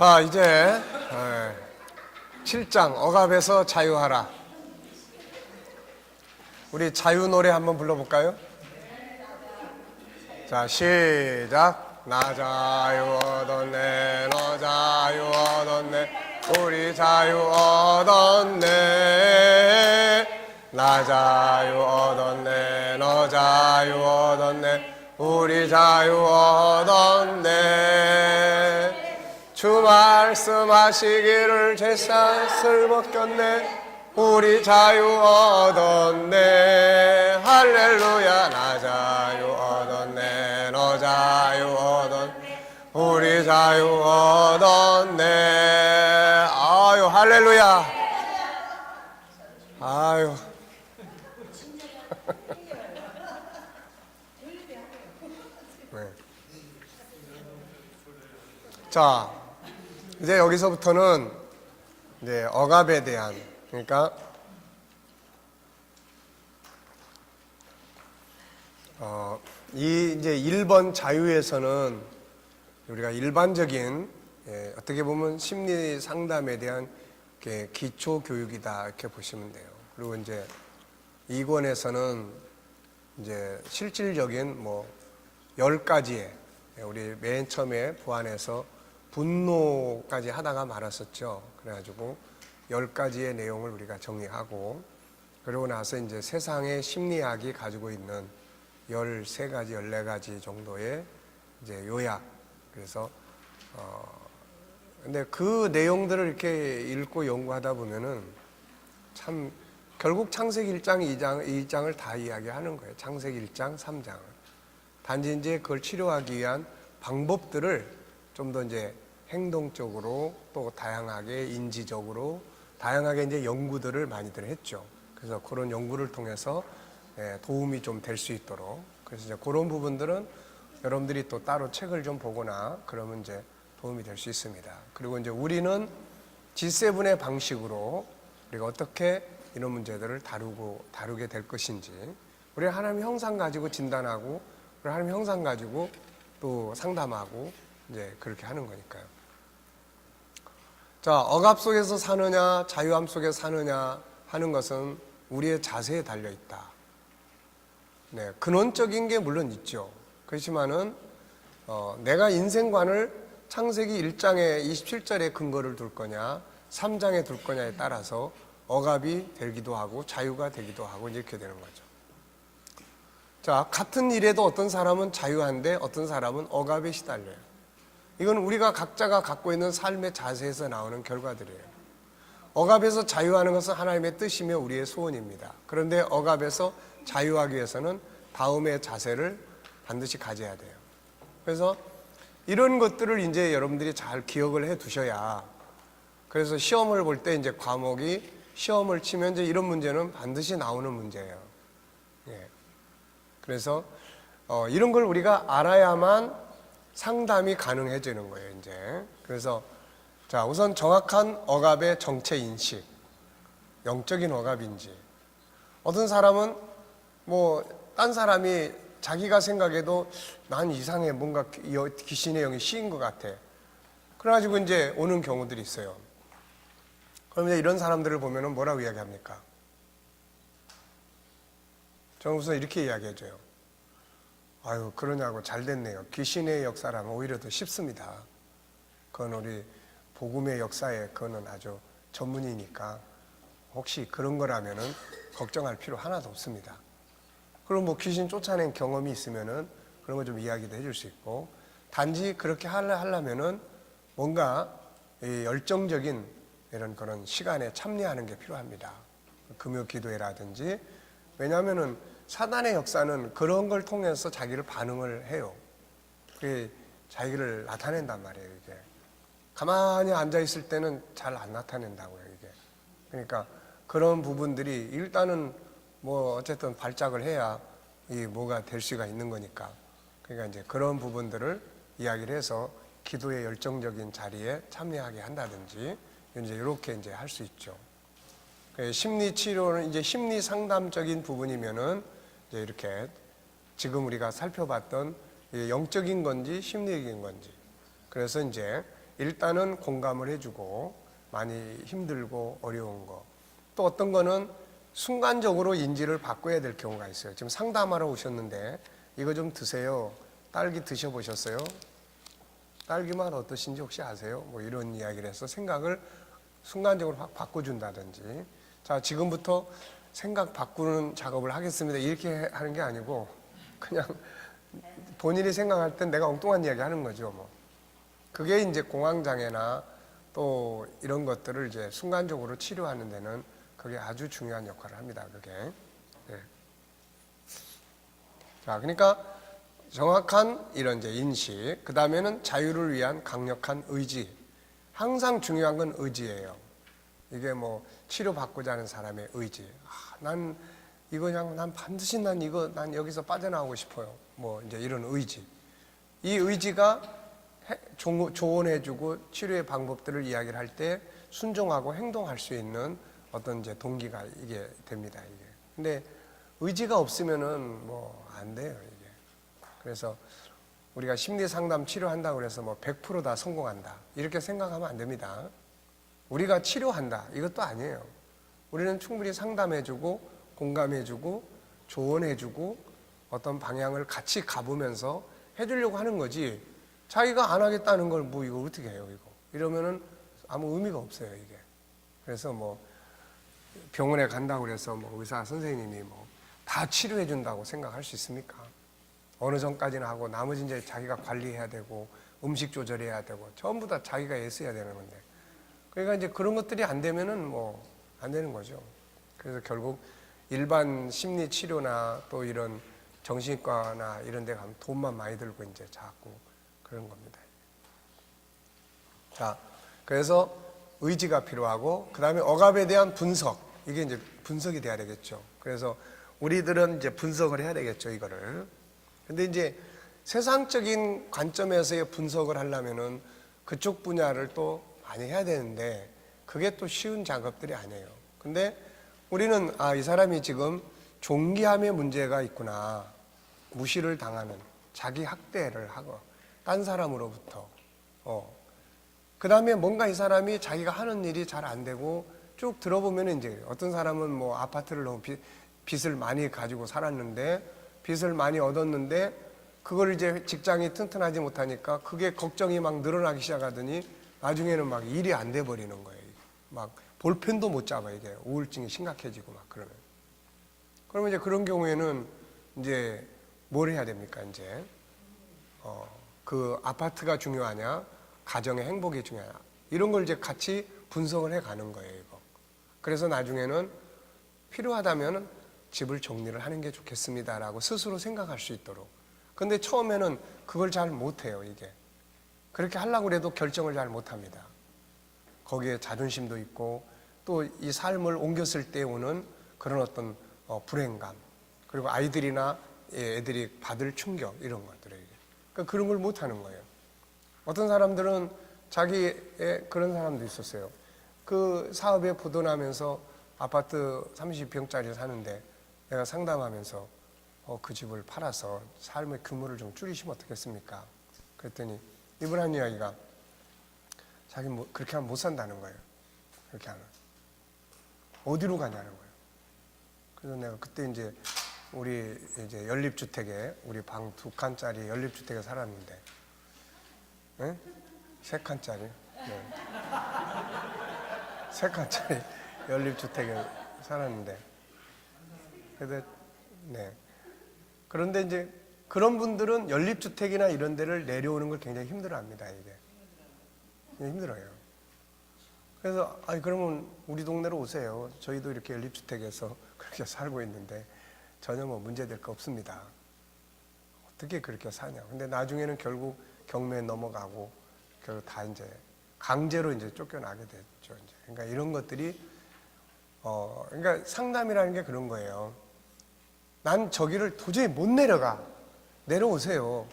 이제 7장 억압에서 자유하라. 우리 자유 노래 한번 불러볼까요? 자, 시작. 나 자유 얻었네, 너 자유 얻었네, 우리 자유 얻었네. 나 자유 얻었네, 너 자유 얻었네, 우리 자유 얻었네. 주 말씀하시기를 제삿을 벗겼네, 우리 자유 얻었네. 할렐루야. 나 자유 얻었네, 너 자유 얻었네, 우리 자유 얻었네. 아유, 할렐루야. 아유. 네. 자, 이제 여기서부터는 이제 억압에 대한, 그러니까 이 이제 1번 자유에서는 우리가 일반적인 어떻게 보면 심리 상담에 대한 기초 교육이다 이렇게 보시면 돼요. 그리고 이제 2권에서는 이제 실질적인 10가지의 우리 맨 처음에 부안에서 분노까지 하다가 말았었죠. 그래가지고 10가지의 내용을 우리가 정리하고, 그러고 나서 이제 세상의 심리학이 가지고 있는 13가지, 14가지 정도의 이제 요약. 그래서, 근데 그 내용들을 이렇게 읽고 연구하다 보면은 참, 결국 창세기 1장, 2장을 다 이야기하는 거예요. 창세기 1장, 3장을. 단지 이제 그걸 치료하기 위한 방법들을 좀 더 이제 행동적으로 또 다양하게 인지적으로 다양하게 이제 연구들을 많이들 했죠. 그래서 그런 연구를 통해서 도움이 좀 될 수 있도록, 그래서 이제 그런 부분들은 여러분들이 또 따로 책을 좀 보거나 그러면 이제 도움이 될 수 있습니다. 그리고 이제 우리는 G7의 방식으로 우리가 어떻게 이런 문제들을 다루게 될 것인지, 우리 하나님 형상 가지고 진단하고, 우리 하나님 형상 가지고 또 상담하고 이제 그렇게 하는 거니까요. 자, 억압 속에서 사느냐, 자유함 속에 사느냐 하는 것은 우리의 자세에 달려 있다. 네, 근원적인 게 물론 있죠. 그렇지만은 내가 인생관을 창세기 1장에 27절에 근거를 둘 거냐, 3장에 둘 거냐에 따라서 억압이 되기도 하고 자유가 되기도 하고 이렇게 되는 거죠. 자, 같은 일에도 어떤 사람은 자유한데 어떤 사람은 억압에 시달려요. 이건 우리가 각자가 갖고 있는 삶의 자세에서 나오는 결과들이에요. 억압에서 자유하는 것은 하나님의 뜻이며 우리의 소원입니다. 그런데 억압에서 자유하기 위해서는 다음의 자세를 반드시 가져야 돼요. 그래서 이런 것들을 이제 여러분들이 잘 기억을 해 두셔야, 그래서 시험을 볼 때 이제 과목이 시험을 치면 이제 이런 문제는 반드시 나오는 문제예요. 예. 그래서 이런 걸 우리가 알아야만 상담이 가능해지는 거예요, 이제. 그래서 자, 우선 정확한 억압의 정체 인식, 영적인 억압인지. 어떤 사람은 딴 사람이 자기가 생각해도 난 이상해, 뭔가 귀신의 영이 씌인 것 같아. 그래가지고 이제 오는 경우들이 있어요. 그럼 이제 이런 사람들을 보면은 뭐라고 이야기합니까? 저는 우선 이렇게 이야기해줘요. 아유, 그러냐고, 잘 됐네요. 귀신의 역사라면 오히려 더 쉽습니다. 그건 우리 복음의 역사에 그거는 아주 전문이니까 혹시 그런 거라면은 걱정할 필요 하나도 없습니다. 그럼 귀신 쫓아낸 경험이 있으면은 그런 거 좀 이야기도 해줄 수 있고, 단지 그렇게 하려면은 뭔가 열정적인 이런 그런 시간에 참여하는 게 필요합니다. 금요 기도회라든지. 왜냐하면은 사단의 역사는 그런 걸 통해서 자기를 반응을 해요. 그게 자기를 나타낸단 말이에요, 이게. 가만히 앉아있을 때는 잘 안 나타낸다고요, 이게. 그러니까 그런 부분들이 일단은 어쨌든 발작을 해야 이 뭐가 될 수가 있는 거니까. 그러니까 이제 그런 부분들을 이야기를 해서 기도의 열정적인 자리에 참여하게 한다든지, 이제 이렇게 이제 할 수 있죠. 심리 치료는 이제 심리 상담적인 부분이면은 이제 이렇게 지금 우리가 살펴봤던 영적인 건지 심리적인 건지, 그래서 이제 일단은 공감을 해주고 많이 힘들고 어려운 거, 또 어떤 거는 순간적으로 인지를 바꿔야 될 경우가 있어요. 지금 상담하러 오셨는데 이거 좀 드세요. 딸기 드셔보셨어요? 딸기 맛 어떠신지 혹시 아세요? 뭐 이런 이야기를 해서 생각을 순간적으로 확 바꿔준다든지, 자 지금부터 생각 바꾸는 작업을 하겠습니다 이렇게 하는 게 아니고 그냥 본인이 생각할 땐 내가 엉뚱한 이야기 하는 거죠. 뭐 그게 이제 공황장애나 또 이런 것들을 이제 순간적으로 치료하는 데는 그게 아주 중요한 역할을 합니다. 그게. 네. 자, 그러니까 정확한 이런 이제 인식, 그 다음에는 자유를 위한 강력한 의지. 항상 중요한 건 의지예요. 이게 뭐 치료받고자 하는 사람의 의지. 난 이거 그냥 난 반드시 난 여기서 빠져나오고 싶어요. 뭐 이제 이런 의지. 이 의지가 조언해주고 치료의 방법들을 이야기를 할 때 순종하고 행동할 수 있는 어떤 이제 동기가 이게 됩니다. 이게. 근데 의지가 없으면은 뭐 안 돼요. 이게. 그래서 우리가 심리 상담 치료한다고 그래서 뭐 100%다 성공한다 이렇게 생각하면 안 됩니다. 우리가 치료한다 이것도 아니에요. 우리는 충분히 상담해주고 공감해주고 조언해주고 어떤 방향을 같이 가보면서 해주려고 하는 거지, 자기가 안 하겠다는 걸 뭐 이거 어떻게 해요 이거 이러면은 아무 의미가 없어요 이게. 그래서 뭐 병원에 간다고 그래서 뭐 의사 선생님이 뭐 다 치료해 준다고 생각할 수 있습니까? 어느 정까지는 하고 나머지 이제 자기가 관리해야 되고 음식 조절해야 되고 전부 다 자기가 애써야 되는 건데, 그러니까 이제 그런 것들이 안 되면은 뭐 안 되는 거죠. 그래서 결국 일반 심리 치료나 또 이런 정신과나 이런 데 가면 돈만 많이 들고 이제 자꾸 그런 겁니다. 자, 그래서 의지가 필요하고, 그 다음에 억압에 대한 분석, 이게 이제 분석이 돼야 되겠죠. 그래서 우리들은 이제 분석을 해야 되겠죠, 이거를. 근데 이제 세상적인 관점에서의 분석을 하려면은 그쪽 분야를 또 많이 해야 되는데 그게 또 쉬운 작업들이 아니에요. 근데 우리는 이 사람이 지금 존귀함의 문제가 있구나, 무시를 당하는, 자기 학대를 하고 딴 사람으로부터 그 다음에 뭔가 이 사람이 자기가 하는 일이 잘 안 되고, 쭉 들어보면 이제 어떤 사람은 뭐 아파트를 너무 빚을 많이 가지고 살았는데, 빚을 많이 얻었는데 그걸 이제 직장이 튼튼하지 못하니까 그게 걱정이 막 늘어나기 시작하더니 나중에는 막 일이 안 돼 버리는 거예요. 막 볼펜도 못 잡아, 이게 우울증이 심각해지고 막 그러면. 그러면 이제 그런 경우에는 이제 뭘 해야 됩니까? 이제 그 아파트가 중요하냐, 가정의 행복이 중요하냐, 이런 걸 이제 같이 분석을 해 가는 거예요, 이거. 그래서 나중에는 필요하다면 집을 정리를 하는 게 좋겠습니다라고 스스로 생각할 수 있도록. 근데 처음에는 그걸 잘 못해요, 이게. 그렇게 하려고 해도 결정을 잘 못합니다. 거기에 자존심도 있고 또 이 삶을 옮겼을 때 오는 그런 어떤 불행감, 그리고 아이들이나 애들이 받을 충격, 이런 것들에게. 그러니까 그런 걸 못하는 거예요. 어떤 사람들은 자기의 그런 사람도 있었어요. 그 사업에 부도나면서 아파트 30평짜리 사는데 내가 상담하면서 그 집을 팔아서 삶의 규모를 좀 줄이시면 어떻겠습니까? 그랬더니 이분 한 이야기가, 자기 뭐 그렇게 하면 못 산다는 거예요. 그렇게 하면 어디로 가냐는 거예요. 그래서 내가 그때 이제 우리 이제 연립주택에, 우리 방 2칸짜리 연립주택에 살았는데, 네? 3칸짜리, 네. 3칸짜리 연립주택에 살았는데, 네. 그런데 이제 그런 분들은 연립주택이나 이런 데를 내려오는 걸 굉장히 힘들어합니다. 이게 힘들어요. 그래서 그러면 우리 동네로 오세요. 저희도 이렇게 연립주택에서 그렇게 살고 있는데 전혀 뭐 문제될 거 없습니다. 어떻게 그렇게 사냐. 근데 나중에는 결국 경매에 넘어가고 결국 다 이제 강제로 이제 쫓겨나게 됐죠. 이제. 그러니까 이런 것들이 그러니까 상담이라는 게 그런 거예요. 난 저기를 도저히 못 내려가. 내려오세요.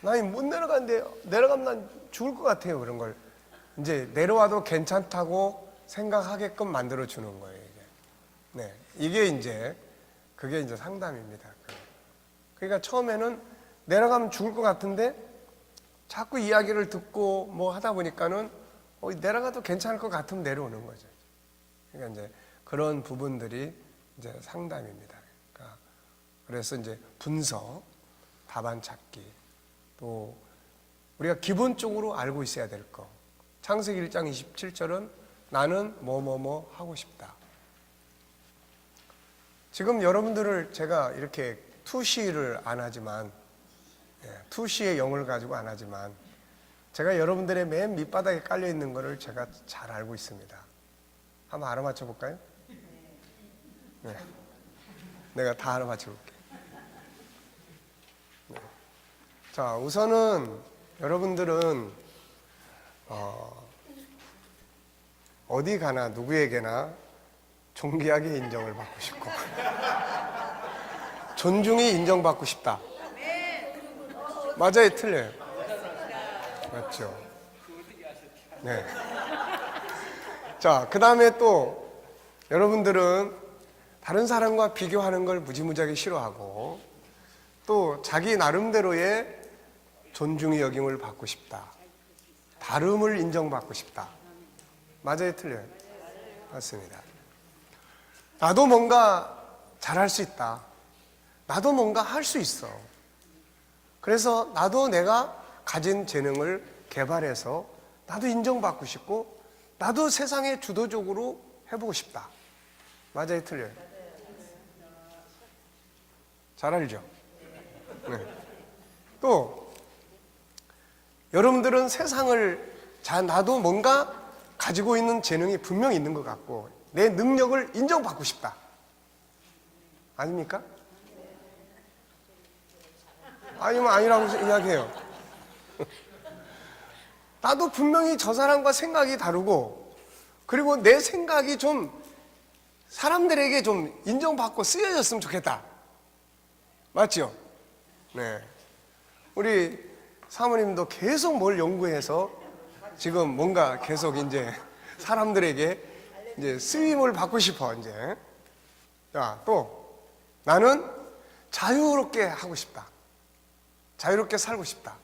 난 못 내려가는데, 내려가면 난 죽을 것 같아요. 그런 걸 이제 내려와도 괜찮다고 생각하게끔 만들어 주는 거예요. 이게. 네, 이게 이제 그게 이제 상담입니다. 그러니까 처음에는 내려가면 죽을 것 같은데 자꾸 이야기를 듣고 뭐 하다 보니까는 내려가도 괜찮을 것 같으면 내려오는 거죠. 그러니까 이제 그런 부분들이 이제 상담입니다. 그러니까 그래서 이제 분석, 답안 찾기, 또 우리가 기본적으로 알고 있어야 될 거. 창세기 1장 27절은 나는 뭐뭐뭐 하고 싶다. 지금 여러분들을 제가 이렇게 투시를 안 하지만, 투시의 영을 가지고 안 하지만, 제가 여러분들의 맨 밑바닥에 깔려 있는 거를 제가 잘 알고 있습니다. 한번 알아맞혀 볼까요? 네. 내가 다 알아맞혀 볼게. 네. 자, 우선은 여러분들은 어디 가나 누구에게나 존귀하게 인정을 받고 싶고 존중이 인정받고 싶다. 맞아요, 틀려요? 맞죠? 네. 자, 그 다음에 또 여러분들은 다른 사람과 비교하는 걸 무지무지하게 싫어하고 또 자기 나름대로의 존중의 여김을 받고 싶다. 다름을 인정받고 싶다. 맞아요, 틀려요? 맞습니다. 나도 뭔가 잘할 수 있다. 나도 뭔가 할 수 있어. 그래서 나도 내가 가진 재능을 개발해서 나도 인정받고 싶고 나도 세상에 주도적으로 해보고 싶다. 맞아요, 틀려요? 잘 알죠? 네. 또 여러분들은 세상을 나도 뭔가 가지고 있는 재능이 분명히 있는 것 같고 내 능력을 인정받고 싶다. 아닙니까? 아니면 아니라고 이야기해요. 나도 분명히 저 사람과 생각이 다르고 그리고 내 생각이 좀 사람들에게 좀 인정받고 쓰여졌으면 좋겠다. 맞죠? 네. 우리 사모님도 계속 뭘 연구해서 지금 뭔가 계속 이제 사람들에게 이제 쓰임을 받고 싶어, 이제. 자, 또 나는 자유롭게 하고 싶다. 자유롭게 살고 싶다.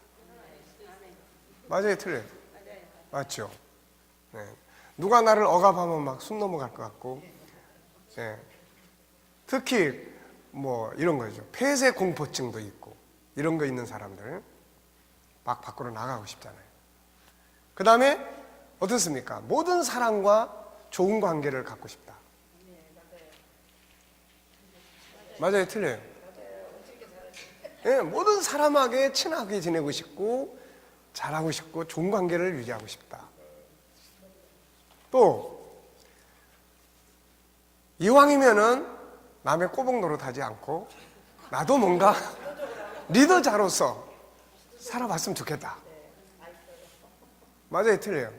맞아요, 틀려요? 맞죠? 네. 누가 나를 억압하면 막 숨 넘어갈 것 같고, 네. 특히 뭐 이런 거죠. 폐쇄 공포증도 있고 이런 거 있는 사람들 막 밖으로 나가고 싶잖아요. 그 다음에 어떻습니까? 모든 사람과 좋은 관계를 갖고 싶다. 맞아요, 틀려요? 네, 모든 사람에게 친하게 지내고 싶고 잘하고 싶고 좋은 관계를 유지하고 싶다. 또 이왕이면은 남의 꼬북 노릇하지 않고 나도 뭔가 리더자로서 살아봤으면 좋겠다. 맞아요, 틀려요?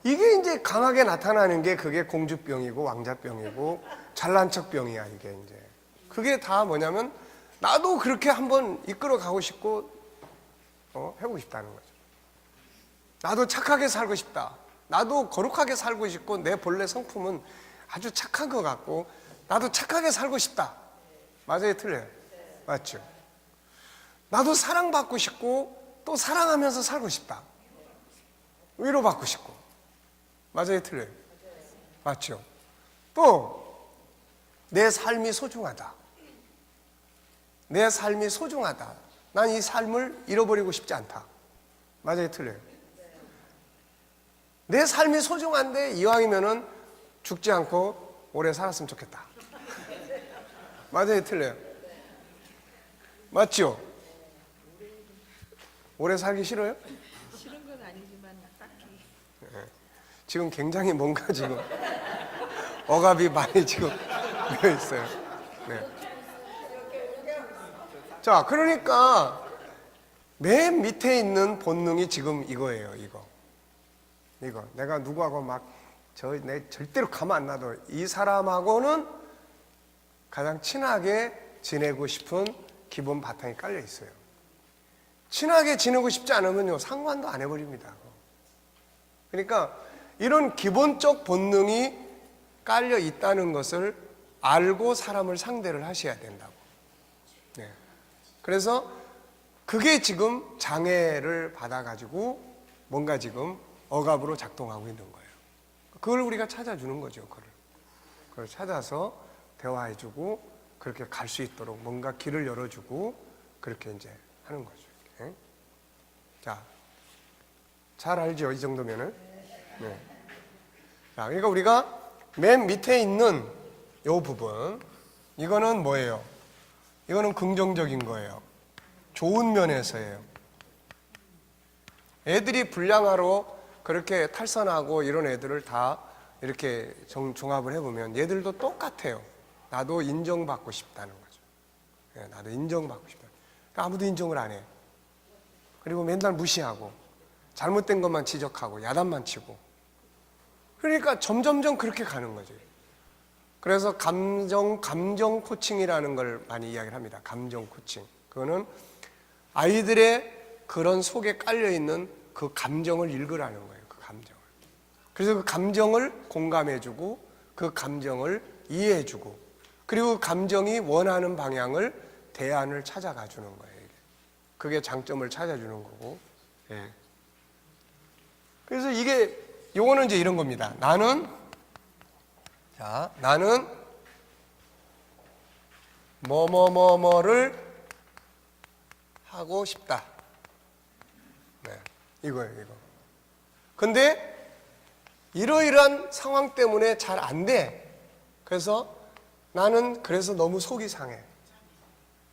이게 이제 강하게 나타나는 게 그게 공주병이고 왕자병이고 잘난 척병이야, 이게 이제. 그게 다 뭐냐면 나도 그렇게 한번 이끌어 가고 싶고 해보고 싶다는 거죠. 나도 착하게 살고 싶다. 나도 거룩하게 살고 싶고 내 본래 성품은 아주 착한 것 같고 나도 착하게 살고 싶다. 맞아요, 틀려요? 맞죠? 나도 사랑받고 싶고 또 사랑하면서 살고 싶다. 위로받고 싶고. 맞아요, 틀려요? 맞죠? 또 내 삶이 소중하다. 내 삶이 소중하다. 난 이 삶을 잃어버리고 싶지 않다. 맞아요, 틀려요? 내 삶이 소중한데 이왕이면은 죽지 않고 오래 살았으면 좋겠다. 맞아요, 틀려요? 맞죠? 오래 살기 싫어요? 싫은 건 아니지만 딱히. 지금 굉장히 뭔가 지금 억압이 많이 지금 되어 있어요. 네. 자, 그러니까 맨 밑에 있는 본능이 지금 이거예요. 이거 내가 누구하고 내 절대로 가만 안 놔둬. 이 사람하고는 가장 친하게 지내고 싶은 기본 바탕이 깔려 있어요. 친하게 지내고 싶지 않으면요 상관도 안 해버립니다. 그러니까 이런 기본적 본능이 깔려 있다는 것을 알고 사람을 상대를 하셔야 된다고. 네. 그래서 그게 지금 장애를 받아가지고 뭔가 지금 억압으로 작동하고 있는 거예요. 그걸 우리가 찾아주는 거죠. 그걸 찾아서 대화해주고 그렇게 갈 수 있도록 뭔가 길을 열어주고 그렇게 이제 하는 거죠. 이렇게. 자, 잘 알죠? 이 정도면은. 네. 자, 그러니까 우리가 맨 밑에 있는 이 부분, 이거는 뭐예요? 이거는 긍정적인 거예요. 좋은 면에서예요. 애들이 불량하로 그렇게 탈선하고 이런 애들을 다 이렇게 종합을 해보면 얘들도 똑같아요. 나도 인정받고 싶다는 거죠. 네, 나도 인정받고 싶다. 그러니까 아무도 인정을 안 해. 그리고 맨날 무시하고 잘못된 것만 지적하고 야단만 치고. 그러니까 점점점 그렇게 가는 거죠. 그래서 감정 코칭이라는 걸 많이 이야기를 합니다. 감정 코칭. 그거는 아이들의 그런 속에 깔려있는 그 감정을 읽으라는 거예요. 그 감정을. 그래서 그 감정을 공감해주고 그 감정을 이해해주고 그리고 그 감정이 원하는 방향을 대안을 찾아가 주는 거예요. 그게 장점을 찾아주는 거고. 예. 그래서 요거는 이제 이런 겁니다. 나는 뭐뭐뭐뭐를 하고 싶다. 네, 이거예요, 이거. 근데 이러이러한 상황 때문에 잘 안 돼. 그래서 나는 그래서 너무 속이 상해.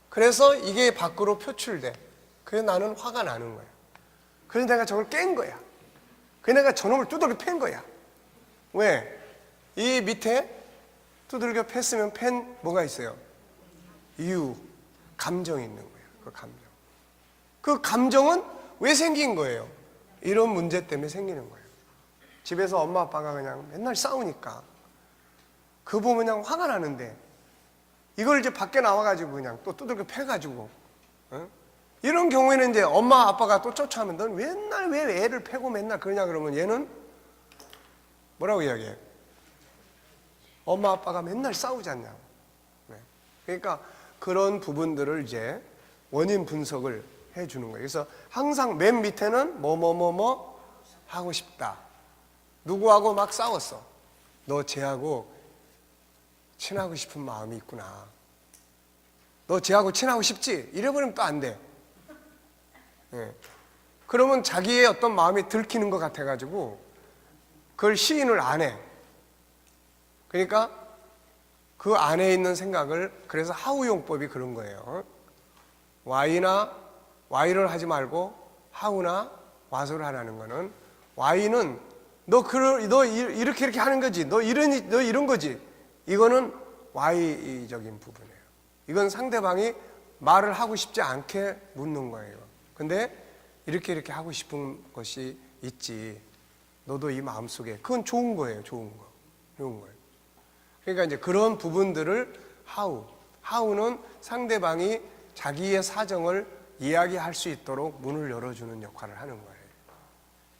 그래서 이게 밖으로 표출돼. 그래서 나는 화가 나는 거야. 그래서 내가 저걸 깬 거야. 그래서 내가 저놈을 두들겨 팬 거야. 왜? 이 밑에 두들겨 팼으면 팬 뭐가 있어요? 이유, 감정이 있는 거예요. 그 감정. 그 감정은 왜 생긴 거예요? 이런 문제 때문에 생기는 거예요. 집에서 엄마 아빠가 그냥 맨날 싸우니까 그거 보면 그냥 화가 나는데 이걸 이제 밖에 나와가지고 그냥 또 두들겨 패가지고 이런 경우에는 이제 엄마 아빠가 또 쫓아오면 넌 맨날 왜 애를 패고 맨날 그러냐 그러면 얘는 뭐라고 이야기해요? 엄마 아빠가 맨날 싸우지 않냐고. 네. 그러니까 그런 부분들을 이제 원인 분석을 해주는 거예요. 그래서 항상 맨 밑에는 뭐뭐뭐뭐 하고 싶다. 누구하고 막 싸웠어. 너 쟤하고 친하고 싶은 마음이 있구나. 너 쟤하고 친하고 싶지? 이래버리면 또 안 돼. 네. 그러면 자기의 어떤 마음이 들키는 것 같아가지고 그걸 시인을 안 해. 그러니까 그 안에 있는 생각을 그래서 하우용법이 그런 거예요. Y를 하지 말고 하우나 와서를 하라는 거는 Y는 너 이렇게 하는 거지. 너 이런 거지. 이거는 Y적인 부분이에요. 이건 상대방이 말을 하고 싶지 않게 묻는 거예요. 근데 이렇게 하고 싶은 것이 있지. 너도 이 마음속에 그건 좋은 거예요. 좋은 거예요. 그러니까 이제 그런 부분들을 하우는 상대방이 자기의 사정을 이야기할 수 있도록 문을 열어주는 역할을 하는 거예요.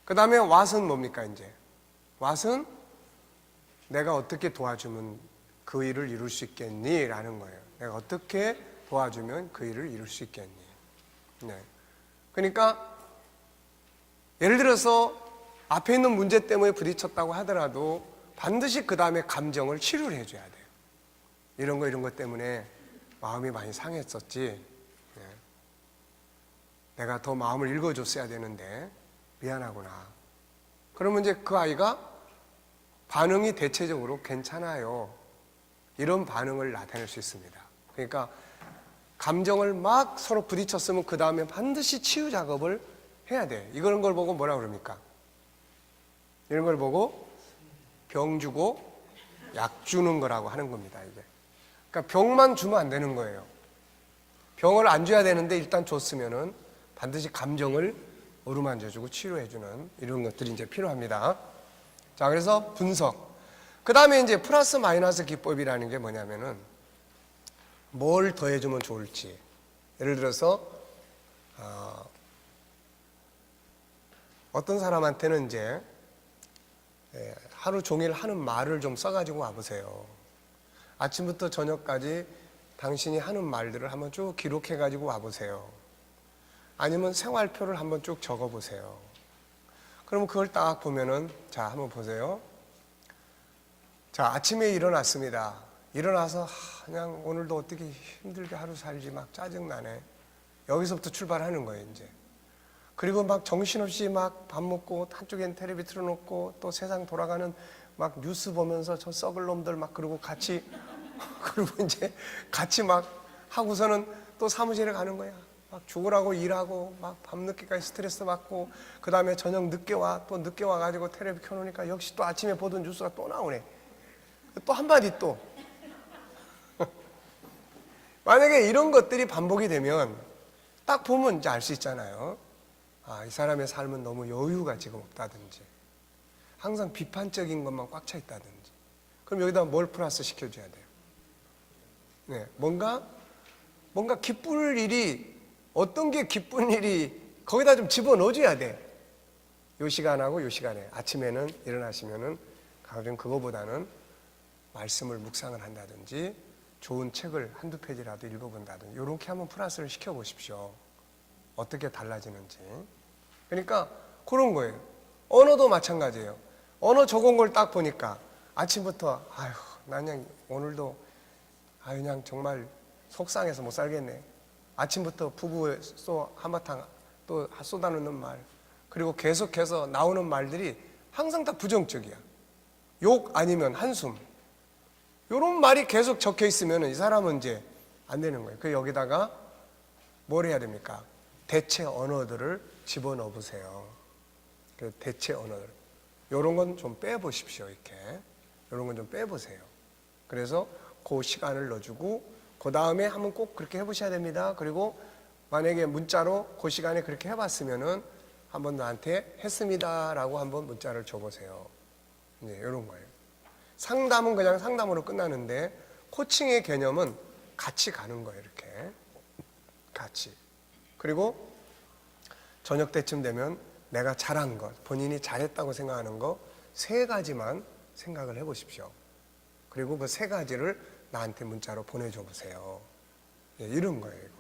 그 다음에 왓은 뭡니까 이제? 왓은 내가 어떻게 도와주면 그 일을 이룰 수 있겠니? 라는 거예요. 내가 어떻게 도와주면 그 일을 이룰 수 있겠니? 네. 그러니까 예를 들어서 앞에 있는 문제 때문에 부딪혔다고 하더라도 반드시 그 다음에 감정을 치료를 해줘야 돼요. 이런 것 때문에 마음이 많이 상했었지. 네. 내가 더 마음을 읽어줬어야 되는데 미안하구나. 그러면 이제 그 아이가 반응이 대체적으로 괜찮아요. 이런 반응을 나타낼 수 있습니다. 그러니까 감정을 막 서로 부딪혔으면 그 다음에 반드시 치유 작업을 해야 돼. 이런 걸 보고 뭐라 그럽니까? 이런 걸 보고 병 주고 약 주는 거라고 하는 겁니다. 이게. 그러니까 병만 주면 안 되는 거예요. 병을 안 줘야 되는데 일단 줬으면은 반드시 감정을 어루만져주고 치료해주는 이런 것들이 이제 필요합니다. 자, 그래서 분석. 그 다음에 이제 플러스 마이너스 기법이라는 게 뭐냐면은 뭘 더해주면 좋을지. 예를 들어서 어떤 사람한테는 이제 하루 종일 하는 말을 좀 써가지고 와보세요. 아침부터 저녁까지 당신이 하는 말들을 한번 쭉 기록해가지고 와보세요. 아니면 생활표를 한번 쭉 적어보세요. 그러면 그걸 딱 보면은, 자, 한번 보세요. 자, 아침에 일어났습니다. 일어나서 그냥 오늘도 어떻게 힘들게 하루 살지, 막 짜증나네. 여기서부터 출발하는 거예요, 이제. 그리고 막 정신없이 막 밥 먹고 한쪽엔 텔레비 틀어놓고 또 세상 돌아가는 막 뉴스 보면서 저 썩을 놈들 막 그러고 같이 그리고 이제 같이 막 하고서는 또 사무실에 가는 거야. 막 죽으라고 일하고 막 밤늦게까지 스트레스 받고 그 다음에 저녁 늦게 와. 또 늦게 와가지고 텔레비 켜놓으니까 역시 또 아침에 보던 뉴스가 또 나오네. 또 한마디 또. 만약에 이런 것들이 반복이 되면 딱 보면 이제 알 수 있잖아요. 아, 이 사람의 삶은 너무 여유가 지금 없다든지 항상 비판적인 것만 꽉 차 있다든지 그럼 여기다 뭘 플러스 시켜줘야 돼요? 네, 뭔가 기쁠 일이 어떤 게 기쁜 일이 거기다 좀 집어넣어줘야 돼. 요 시간하고 요 시간에 아침에는 일어나시면은 가끔 그거보다는 말씀을 묵상을 한다든지 좋은 책을 한두 페이지라도 읽어본다든지 이렇게 한번 플러스를 시켜보십시오. 어떻게 달라지는지. 그러니까 그런 거예요. 언어도 마찬가지예요. 언어 적은 걸 딱 보니까 아침부터 아휴 난 그냥 오늘도 그냥 정말 속상해서 못 살겠네. 아침부터 부부의 한바탕 또 쏟아놓는 말 그리고 계속해서 나오는 말들이 항상 다 부정적이야. 욕 아니면 한숨 이런 말이 계속 적혀 있으면 이 사람은 이제 안 되는 거예요. 그 여기다가 뭘 해야 됩니까? 대체 언어들을 집어넣어 보세요. 그 대체 언어들 이런 건 좀 빼보십시오. 이렇게 이런 건 좀 빼보세요. 그래서 그 시간을 넣어주고 그 다음에 한번 꼭 그렇게 해보셔야 됩니다. 그리고 만약에 문자로 그 시간에 그렇게 해봤으면은 한번 나한테 했습니다라고 한번 문자를 줘보세요. 이제 이런 거예요. 상담은 그냥 상담으로 끝나는데 코칭의 개념은 같이 가는 거예요. 이렇게 같이. 그리고 저녁 때쯤 되면 내가 잘한 것, 본인이 잘했다고 생각하는 거 3가지만 생각을 해보십시오. 그리고 그 3가지를 나한테 문자로 보내줘 보세요. 예, 이런 거예요. 이거.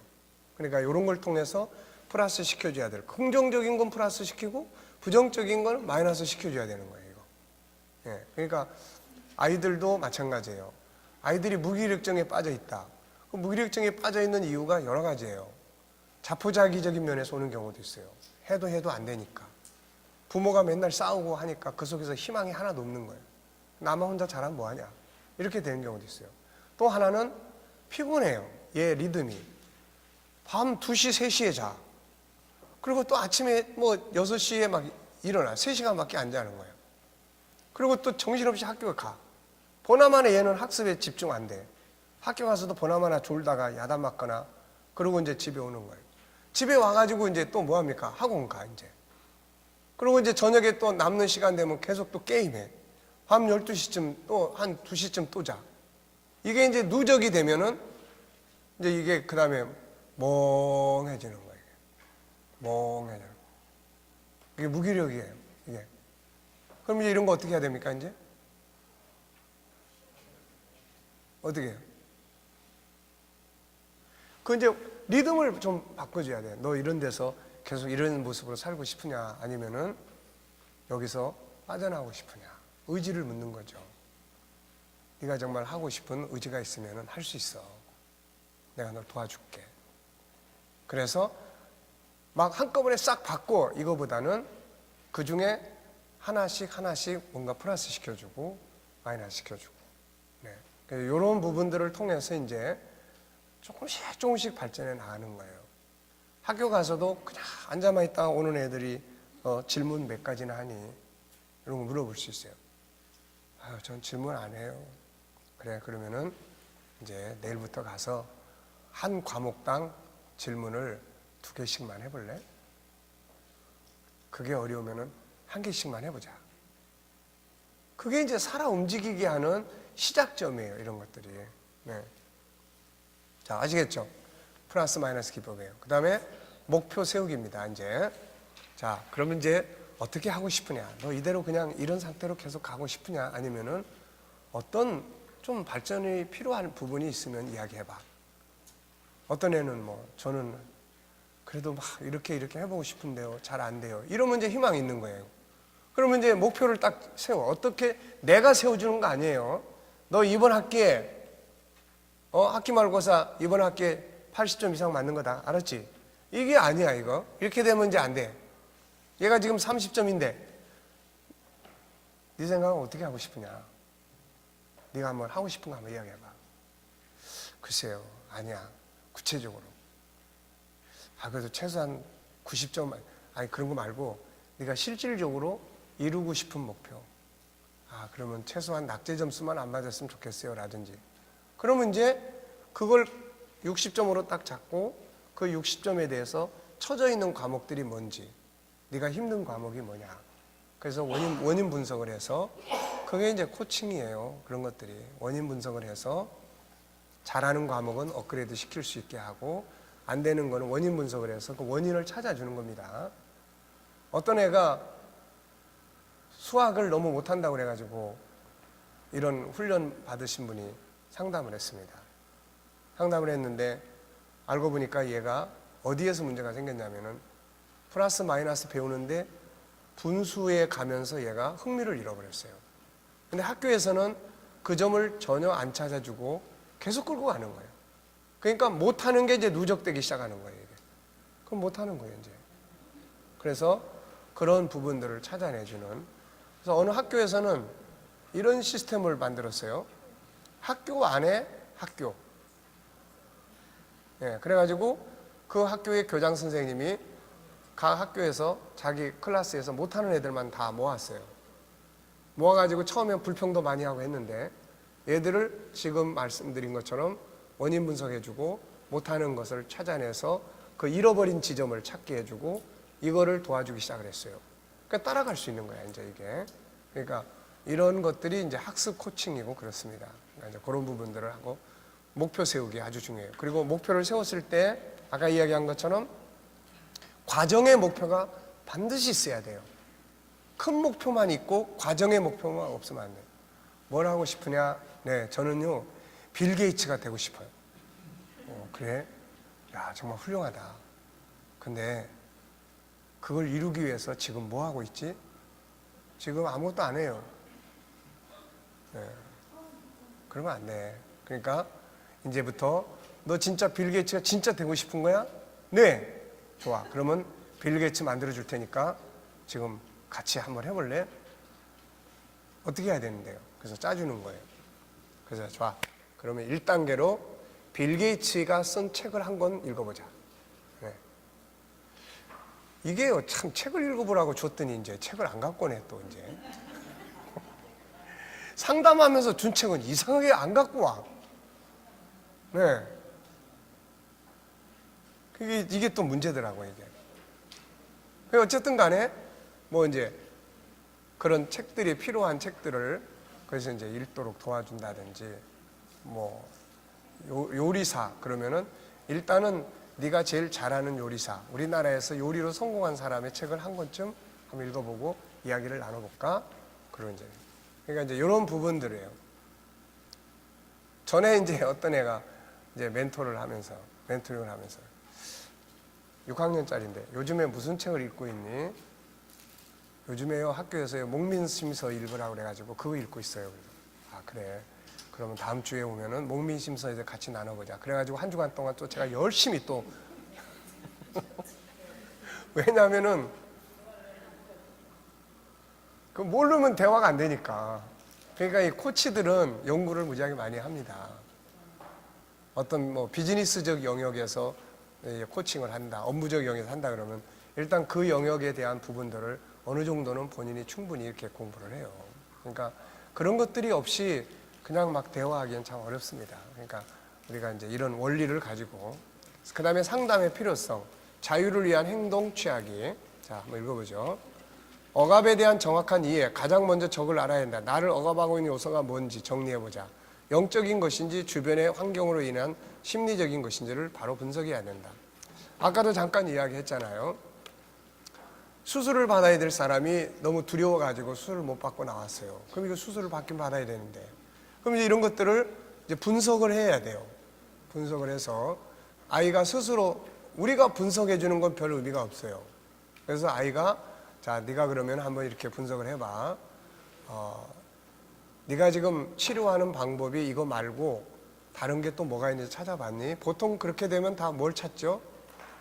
그러니까 이런 걸 통해서 플러스 시켜줘야 될. 긍정적인 건 플러스 시키고 부정적인 건 마이너스 시켜줘야 되는 거예요. 이거. 예, 그러니까 아이들도 마찬가지예요. 아이들이 무기력증에 빠져 있다. 그 무기력증에 빠져 있는 이유가 여러 가지예요. 자포자기적인 면에서 오는 경우도 있어요. 해도 안 되니까. 부모가 맨날 싸우고 하니까 그 속에서 희망이 하나도 없는 거예요. 나만 혼자 잘하면 뭐하냐. 이렇게 되는 경우도 있어요. 또 하나는 피곤해요. 얘 리듬이. 밤 2시, 3시에 자. 그리고 또 아침에 뭐 6시에 막 일어나. 3시간밖에 안 자는 거예요. 그리고 또 정신없이 학교에 가. 보나마나 얘는 학습에 집중 안 돼. 학교 가서도 보나마나 졸다가 야단 맞거나 그러고 이제 집에 오는 거예요. 집에 와가지고 이제 또 뭐합니까? 학원 가, 이제. 그리고 이제 저녁에 또 남는 시간 되면 계속 또 게임해. 밤 12시쯤 또 한 2시쯤 또 자. 이게 이제 누적이 되면은 이제 이게 그 다음에 멍해지는 거예요. 멍해지는 거예요. 이게 무기력이에요. 이게. 그럼 이제 이런 거 어떻게 해야 됩니까, 이제? 어떻게 해요? 그 이제 리듬을 좀 바꿔줘야 돼. 너 이런 데서 계속 이런 모습으로 살고 싶으냐? 아니면은 여기서 빠져나오고 싶으냐? 의지를 묻는 거죠. 네가 정말 하고 싶은 의지가 있으면은 할 수 있어. 내가 널 도와줄게. 그래서 막 한꺼번에 싹 바꿔 이거보다는 그 중에 하나씩 뭔가 플러스 시켜주고 마이너스 시켜주고. 네. 이런 부분들을 통해서 이제 조금씩 발전해 나가는 거예요. 학교 가서도 그냥 앉아만 있다가 오는 애들이 질문 몇 가지나 하니 이런 거 물어볼 수 있어요. 아유, 전 질문 안 해요. 그래, 그러면은 이제 내일부터 가서 한 과목당 질문을 2개씩만 해볼래? 그게 어려우면은 1개씩만 해보자. 그게 이제 살아 움직이게 하는 시작점이에요. 이런 것들이. 네. 자, 아시겠죠? 플러스 마이너스 기법이에요. 그 다음에 목표 세우기입니다. 이제 자, 그러면 이제 어떻게 하고 싶으냐? 너 이대로 그냥 이런 상태로 계속 가고 싶으냐? 아니면은 어떤 좀 발전이 필요한 부분이 있으면 이야기해봐. 어떤 애는 뭐 저는 그래도 막 이렇게 해보고 싶은데요. 잘 안 돼요. 이러면 이제 희망이 있는 거예요. 그러면 이제 목표를 딱 세워. 어떻게 내가 세워주는 거 아니에요. 너 이번 학기에 학기 말고사 이번 학기에 80점 이상 맞는 거다. 알았지? 이게 아니야 이거. 이렇게 되면 이제 안 돼. 얘가 지금 30점인데 네 생각은 어떻게 하고 싶으냐. 네가 한번 하고 싶은 거 한번 이야기해봐. 글쎄요. 아니야. 구체적으로. 그래도 최소한 90점 아니 그런 거 말고 네가 실질적으로 이루고 싶은 목표. 그러면 최소한 낙제 점수만 안 맞았으면 좋겠어요 라든지. 그러면 이제 그걸 60점으로 딱 잡고 그 60점에 대해서 쳐져 있는 과목들이 뭔지, 네가 힘든 과목이 뭐냐. 그래서 원인 분석을 해서 그게 이제 코칭이에요. 그런 것들이 원인 분석을 해서 잘하는 과목은 업그레이드 시킬 수 있게 하고 안 되는 거는 원인 분석을 해서 그 원인을 찾아주는 겁니다. 어떤 애가 수학을 너무 못한다고 그래가지고 이런 훈련 받으신 분이 상담을 했습니다. 상담을 했는데 알고 보니까 얘가 어디에서 문제가 생겼냐면은 플러스 마이너스 배우는데 분수에 가면서 얘가 흥미를 잃어버렸어요. 근데 학교에서는 그 점을 전혀 안 찾아주고 계속 끌고 가는 거예요. 그러니까 못하는 게 이제 누적되기 시작하는 거예요. 이게. 그럼 못하는 거예요, 이제. 그래서 그런 부분들을 찾아내주는. 그래서 어느 학교에서는 이런 시스템을 만들었어요. 학교 안에 학교. 그래가지고 그 학교의 교장 선생님이 각 학교에서 자기 클래스에서 못하는 애들만 다 모았어요. 모아가지고 처음엔 불평도 많이 하고 했는데 얘들을 지금 말씀드린 것처럼 원인 분석해주고 못하는 것을 찾아내서 그 잃어버린 지점을 찾게 해주고 이거를 도와주기 시작을 했어요. 그러니까 따라갈 수 있는 거야 이제 이게. 그러니까 이런 것들이 이제 학습 코칭이고 그렇습니다. 그러니까 이제 그런 부분들을 하고 목표 세우기 아주 중요해요. 그리고 목표를 세웠을 때 아까 이야기한 것처럼 과정의 목표가 반드시 있어야 돼요. 큰 목표만 있고 과정의 목표만 없으면 안 돼요. 뭘 하고 싶으냐? 네, 저는요 빌 게이츠가 되고 싶어요. 그래? 야, 정말 훌륭하다. 근데 그걸 이루기 위해서 지금 뭐 하고 있지? 지금 아무것도 안 해요. 네. 그러면 안 돼. 그러니까 이제부터 너 진짜 빌 게이츠가 진짜 되고 싶은 거야? 네. 좋아. 그러면 빌 게이츠 만들어 줄 테니까 지금 같이 한번 해볼래? 어떻게 해야 되는데요? 그래서 짜주는 거예요. 그래서 좋아. 그러면 1단계로 빌 게이츠가 쓴 책을 한 권 읽어보자. 네. 이게요, 참 책을 읽어보라고 줬더니 이제 책을 안 갖고 내 또 이제. 상담하면서 준 책은 이상하게 안 갖고 와. 네. 이게 또 문제더라고요, 이게. 어쨌든 간에, 뭐 이제, 그런 책들이 필요한 책들을, 그래서 이제 읽도록 도와준다든지, 뭐, 요리사, 그러면은, 일단은 네가 제일 잘하는 요리사, 우리나라에서 요리로 성공한 사람의 책을 한 권쯤 한번 읽어보고 이야기를 나눠볼까? 그런 이제. 그러니까 이제 이런 부분들이에요. 전에 이제 어떤 애가 이제 멘토링을 하면서 6학년짜리인데 요즘에 무슨 책을 읽고 있니? 요즘에요 학교에서요 목민심서 읽으라고 그래가지고 그거 읽고 있어요. 그래. 그러면 다음 주에 오면은 목민심서 이제 같이 나눠보자. 그래가지고 한 주간 동안 또 제가 열심히 또 왜냐하면은 그 모르면 대화가 안 되니까. 그러니까 이 코치들은 연구를 무지하게 많이 합니다. 어떤 뭐 비즈니스적 영역에서 코칭을 한다, 업무적 영역에서 한다 그러면 일단 그 영역에 대한 부분들을 어느 정도는 본인이 충분히 이렇게 공부를 해요. 그러니까 그런 것들이 없이 그냥 막 대화하기엔 참 어렵습니다. 그러니까 우리가 이제 이런 원리를 가지고 그 다음에 상담의 필요성, 자유를 위한 행동 취하기. 자, 한번 읽어보죠. 억압에 대한 정확한 이해, 가장 먼저 적을 알아야 한다. 나를 억압하고 있는 요소가 뭔지 정리해보자. 영적인 것인지 주변의 환경으로 인한 심리적인 것인지를 바로 분석해야 된다. 아까도 잠깐 이야기했잖아요. 수술을 받아야 될 사람이 너무 두려워가지고 수술을 못 받고 나왔어요. 그럼 이거 수술을 받긴 받아야 되는데. 그럼 이제 이런 것들을 이제 분석을 해야 돼요. 분석을 해서 아이가 스스로 우리가 분석해 주는 건 별 의미가 없어요. 그래서 아이가 자, 네가 그러면 한번 이렇게 분석을 해봐. 네가 지금 치료하는 방법이 이거 말고 다른 게 또 뭐가 있는지 찾아봤니? 보통 그렇게 되면 다 뭘 찾죠?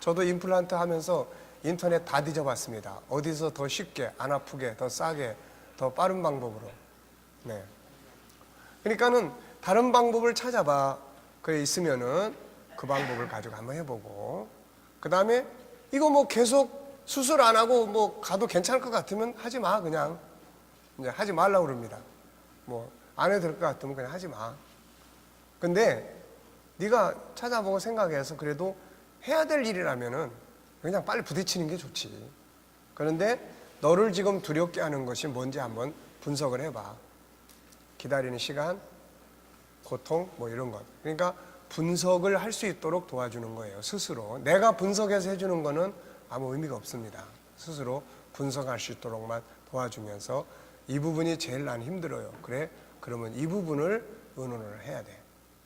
저도 임플란트 하면서 인터넷 다 뒤져봤습니다. 어디서 더 쉽게, 안 아프게, 더 싸게, 더 빠른 방법으로. 네. 그러니까는 다른 방법을 찾아봐. 그래 있으면은 그 방법을 가지고 한번 해보고, 그 다음에 이거 뭐 계속 수술 안 하고 뭐 가도 괜찮을 것 같으면 하지 마. 그냥 이제 하지 말라고 그럽니다. 뭐 안 해도 될 것 같으면 그냥 하지 마. 근데 네가 찾아보고 생각해서 그래도 해야 될 일이라면은 그냥 빨리 부딪히는 게 좋지. 그런데 너를 지금 두렵게 하는 것이 뭔지 한번 분석을 해봐. 기다리는 시간, 고통, 뭐 이런 것. 그러니까 분석을 할 수 있도록 도와주는 거예요. 스스로. 내가 분석해서 해주는 거는 아무 의미가 없습니다. 스스로 분석할 수 있도록만 도와주면서 이 부분이 제일 난 힘들어요. 그래? 그러면 이 부분을 의논을 해야 돼.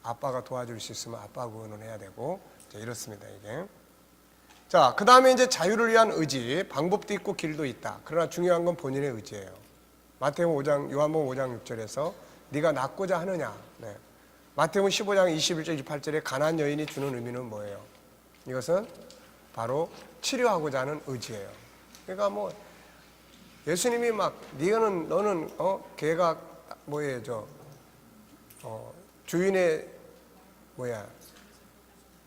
아빠가 도와줄 수 있으면 아빠하고 의논해야 되고, 이렇습니다, 이게. 자, 그 다음에 이제 자유를 위한 의지, 방법도 있고 길도 있다. 그러나 중요한 건 본인의 의지예요. 마태복음 5장, 요한복음 5장 6절에서 네가 낫고자 하느냐. 네. 마태복음 15장 21절 28절에 가난한 여인이 주는 의미는 뭐예요? 이것은 바로 치료하고자 하는 의지예요. 그러니까 뭐 예수님이 막 너는 개가 뭐예요? 주인의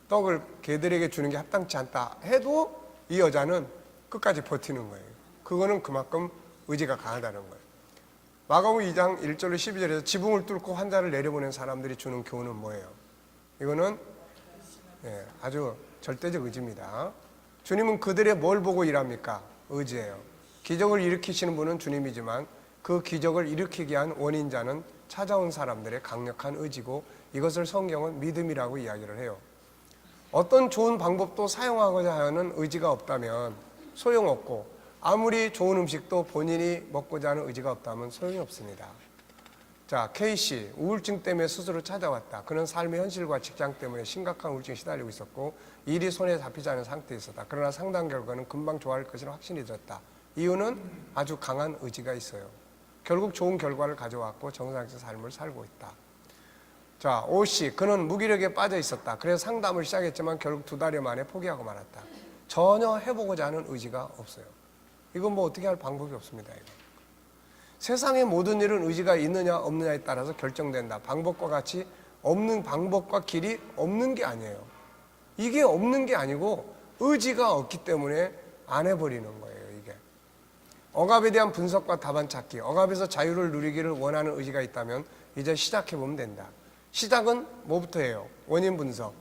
떡을 개들에게 주는 게 합당치 않다 해도 이 여자는 끝까지 버티는 거예요. 그거는 그만큼 의지가 강하다는 거예요. 마가복음 2장 1절로 12절에서 지붕을 뚫고 환자를 내려보낸 사람들이 주는 교훈은 뭐예요? 이거는 아주 절대적 의지입니다. 주님은 그들의 뭘 보고 일합니까? 의지예요. 기적을 일으키시는 분은 주님이지만 그 기적을 일으키게 한 원인자는 찾아온 사람들의 강력한 의지고, 이것을 성경은 믿음이라고 이야기를 해요. 어떤 좋은 방법도 사용하고자 하는 의지가 없다면 소용없고, 아무리 좋은 음식도 본인이 먹고자 하는 의지가 없다면 소용이 없습니다. 자, K씨, 우울증 때문에 스스로 찾아왔다. 그는 삶의 현실과 직장 때문에 심각한 우울증에 시달리고 있었고 일이 손에 잡히지 않은 상태에 있었다. 그러나 상담 결과는 금방 좋아할 것이라 확신이 들었다. 이유는 아주 강한 의지가 있어요. 결국 좋은 결과를 가져왔고 정상적인 삶을 살고 있다. 자, O씨, 그는 무기력에 빠져 있었다. 그래서 상담을 시작했지만 결국 2달 만에 포기하고 말았다. 전혀 해보고자 하는 의지가 없어요. 이건 뭐 어떻게 할 방법이 없습니다. 이거. 세상의 모든 일은 의지가 있느냐 없느냐에 따라서 결정된다. 방법과 같이 없는 방법과 길이 없는 게 아니에요. 이게 없는 게 아니고 의지가 없기 때문에 안 해버리는 거예요. 이게 억압에 대한 분석과 답안 찾기, 억압에서 자유를 누리기를 원하는 의지가 있다면 이제 시작해보면 된다. 시작은 뭐부터 해요? 원인 분석.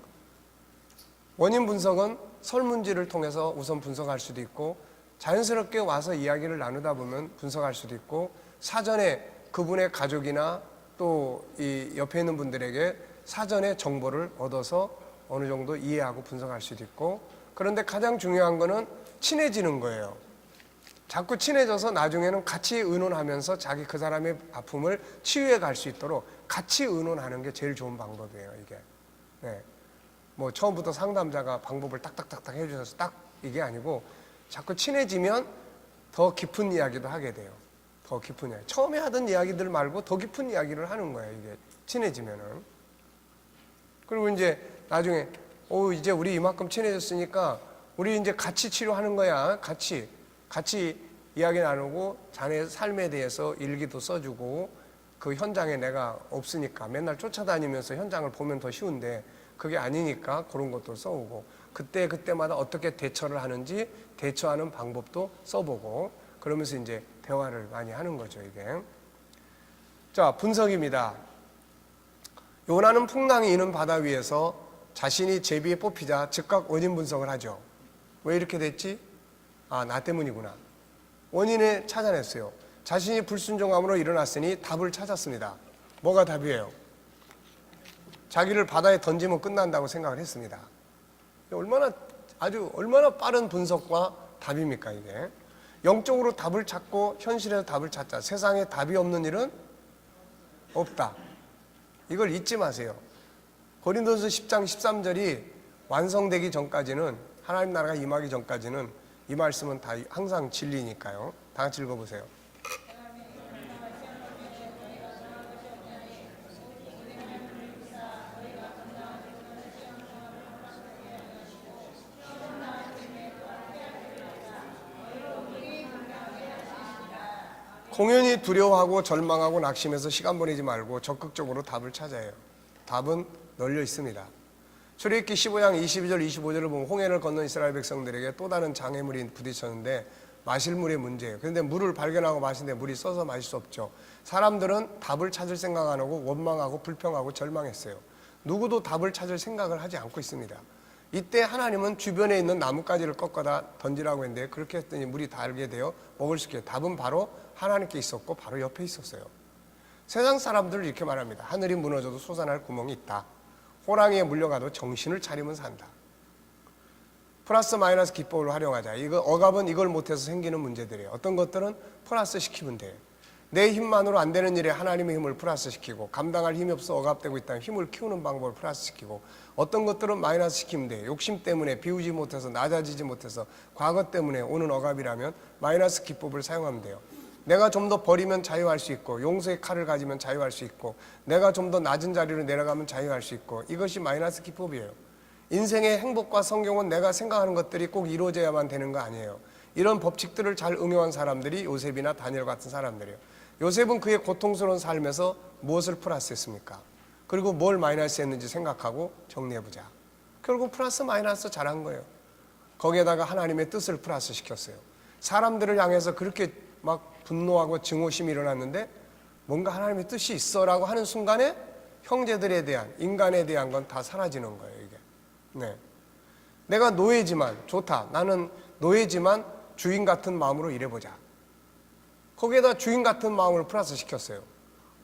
원인 분석은 설문지를 통해서 우선 분석할 수도 있고, 자연스럽게 와서 이야기를 나누다 보면 분석할 수도 있고, 사전에 그분의 가족이나 또 이 옆에 있는 분들에게 사전에 정보를 얻어서 어느 정도 이해하고 분석할 수도 있고, 그런데 가장 중요한 거는 친해지는 거예요. 자꾸 친해져서 나중에는 같이 의논하면서 자기 그 사람의 아픔을 치유해 갈 수 있도록 같이 의논하는 게 제일 좋은 방법이에요, 이게. 네. 뭐 처음부터 상담자가 방법을 딱딱딱딱 해주셔서 딱 이게 아니고, 자꾸 친해지면 더 깊은 이야기도 하게 돼요. 더 깊은 이야기. 처음에 하던 이야기들 말고 더 깊은 이야기를 하는 거예요, 이게. 친해지면은. 그리고 이제 나중에, 이제 우리 이만큼 친해졌으니까 우리 이제 같이 치료하는 거야. 같이 이야기 나누고 자네 삶에 대해서 일기도 써주고, 그 현장에 내가 없으니까 맨날 쫓아다니면서 현장을 보면 더 쉬운데 그게 아니니까 그런 것도 써오고, 그때마다 어떻게 대처를 하는지 대처하는 방법도 써보고, 그러면서 이제 대화를 많이 하는 거죠, 이게. 자, 분석입니다. 요나는 풍랑이 이는 바다 위에서 자신이 제비에 뽑히자 즉각 원인 분석을 하죠. 왜 이렇게 됐지? 나 때문이구나. 원인을 찾아냈어요. 자신이 불순종함으로 일어났으니 답을 찾았습니다. 뭐가 답이에요? 자기를 바다에 던지면 끝난다고 생각을 했습니다. 얼마나 빠른 분석과 답입니까, 이게? 영적으로 답을 찾고 현실에서 답을 찾자. 세상에 답이 없는 일은 없다. 이걸 잊지 마세요. 고린도서 10장 13절이 완성되기 전까지는 하나님 나라가 임하기 전까지는 이 말씀은 다 항상 진리니까요. 다 같이 읽어보세요. 공연히 두려워하고 절망하고 낙심해서 시간 보내지 말고 적극적으로 답을 찾아야 해요. 답은 널려 있습니다. 출애굽기 15장 22절 25절을 보면 홍해를 건넌 이스라엘 백성들에게 또 다른 장애물이 부딪혔는데 마실 물의 문제예요. 그런데 물을 발견하고 마시는데 물이 써서 마실 수 없죠. 사람들은 답을 찾을 생각 안 하고 원망하고 불평하고 절망했어요. 누구도 답을 찾을 생각을 하지 않고 있습니다. 이때 하나님은 주변에 있는 나뭇가지를 꺾어다 던지라고 했는데 그렇게 했더니 물이 달게 되어 먹을 수 있게. 답은 바로 하나님께 있었고 바로 옆에 있었어요. 세상 사람들은 이렇게 말합니다. 하늘이 무너져도 솟아날 구멍이 있다. 호랑이에 물려가도 정신을 차리면 산다. 플러스 마이너스 기법을 활용하자. 이거 억압은 이걸 못해서 생기는 문제들이에요. 어떤 것들은 플러스 시키면 돼요. 내 힘만으로 안 되는 일에 하나님의 힘을 플러스 시키고, 감당할 힘이 없어 억압되고 있다면 힘을 키우는 방법을 플러스 시키고, 어떤 것들은 마이너스 시키면 돼요. 욕심 때문에 비우지 못해서 낮아지지 못해서 과거 때문에 오는 억압이라면 마이너스 기법을 사용하면 돼요. 내가 좀 더 버리면 자유할 수 있고, 용서의 칼을 가지면 자유할 수 있고, 내가 좀 더 낮은 자리로 내려가면 자유할 수 있고, 이것이 마이너스 기법이에요. 인생의 행복과 성공은 내가 생각하는 것들이 꼭 이루어져야만 되는 거 아니에요. 이런 법칙들을 잘 응용한 사람들이 요셉이나 다니엘 같은 사람들이에요. 요셉은 그의 고통스러운 삶에서 무엇을 플러스했습니까? 그리고 뭘 마이너스했는지 생각하고 정리해보자. 결국 플러스 마이너스 잘한 거예요. 거기에다가 하나님의 뜻을 플러스 시켰어요. 사람들을 향해서 그렇게 막 분노하고 증오심이 일어났는데 뭔가 하나님의 뜻이 있어라고 하는 순간에 형제들에 대한, 인간에 대한 건 다 사라지는 거예요, 이게. 네. 내가 노예지만, 좋다. 나는 노예지만 주인 같은 마음으로 일해보자. 거기에다 주인 같은 마음을 플러스 시켰어요.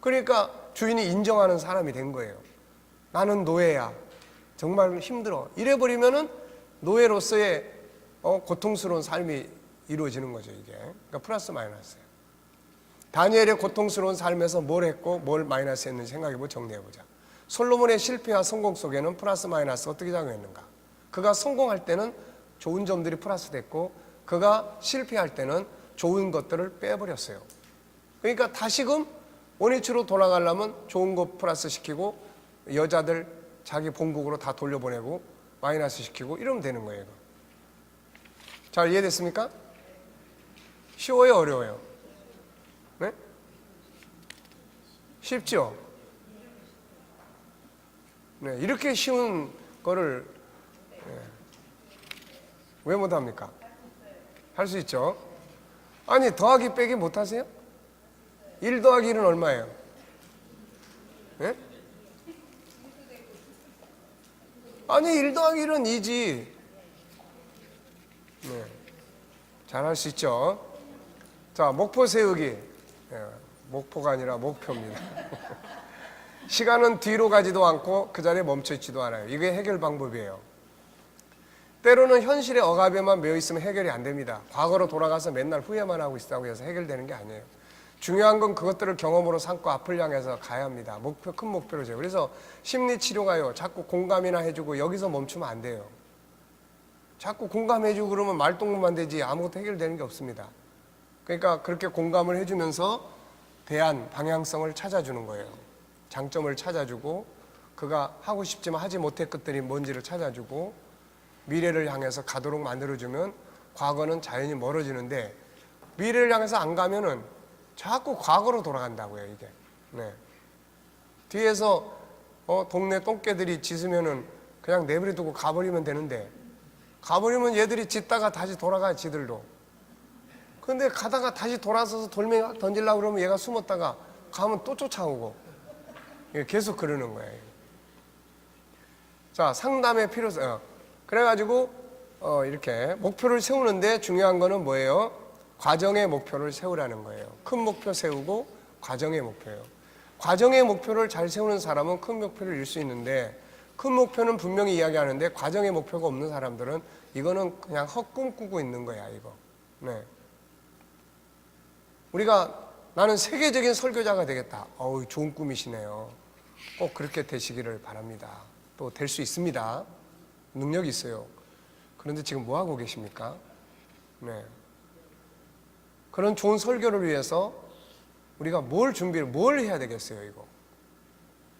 그러니까 주인이 인정하는 사람이 된 거예요. 나는 노예야. 정말 힘들어. 이래버리면은 노예로서의 고통스러운 삶이 이루어지는 거죠, 이게. 그러니까 플러스 마이너스예요. 다니엘의 고통스러운 삶에서 뭘 했고 뭘 마이너스 했는지 생각해보고 정리해보자. 솔로몬의 실패와 성공 속에는 플러스 마이너스 어떻게 작용했는가? 그가 성공할 때는 좋은 점들이 플러스 됐고, 그가 실패할 때는 좋은 것들을 빼버렸어요. 그러니까 다시금 원위치로 돌아가려면 좋은 것 플러스 시키고, 여자들 자기 본국으로 다 돌려보내고 마이너스 시키고 이러면 되는 거예요. 이거. 잘 이해됐습니까? 쉬워요, 어려워요? 네? 쉽죠? 네, 이렇게 쉬운 거를 왜 못합니까? 할 수 있죠? 아니, 더하기 빼기 못하세요? 1 더하기 1은 얼마예요? 네? 아니, 1 더하기 1은 2지. 네. 잘할 수 있죠? 자, 목표 세우기. 목표가 아니라 목표입니다. 시간은 뒤로 가지도 않고 그 자리에 멈춰있지도 않아요. 이게 해결 방법이에요. 때로는 현실의 억압에만 매여 있으면 해결이 안 됩니다. 과거로 돌아가서 맨날 후회만 하고 있다고 해서 해결되는 게 아니에요. 중요한 건 그것들을 경험으로 삼고 앞을 향해서 가야 합니다. 목표, 큰 목표로 재요. 그래서 심리치료가요, 자꾸 공감이나 해주고 여기서 멈추면 안 돼요. 자꾸 공감해주고 그러면 말동무만 되지 아무것도 해결되는 게 없습니다. 그러니까 그렇게 공감을 해주면서 대안, 방향성을 찾아주는 거예요. 장점을 찾아주고, 그가 하고 싶지만 하지 못할 것들이 뭔지를 찾아주고, 미래를 향해서 가도록 만들어주면 과거는 자연히 멀어지는데, 미래를 향해서 안 가면은 자꾸 과거로 돌아간다고요, 이게. 네. 뒤에서 동네 똥개들이 짖으면은 그냥 내버려두고 가버리면 되는데, 가버리면 얘들이 짖다가 다시 돌아가요, 지들도. 근데 가다가 다시 돌아서서 돌멩이 던지려고 그러면 얘가 숨었다가 가면 또 쫓아오고, 계속 그러는 거예요. 자, 상담의 필요성. 그래가지고 이렇게 목표를 세우는데 중요한 거는 뭐예요? 과정의 목표를 세우라는 거예요. 큰 목표 세우고 과정의 목표예요. 과정의 목표를 잘 세우는 사람은 큰 목표를 이룰 수 있는데, 큰 목표는 분명히 이야기하는데 과정의 목표가 없는 사람들은 이거는 그냥 헛꿈 꾸고 있는 거야, 이거. 네. 우리가 나는 세계적인 설교자가 되겠다. 어우, 좋은 꿈이시네요. 꼭 그렇게 되시기를 바랍니다. 또 될 수 있습니다. 능력이 있어요. 그런데 지금 뭐 하고 계십니까? 네. 그런 좋은 설교를 위해서 우리가 뭘 해야 되겠어요, 이거?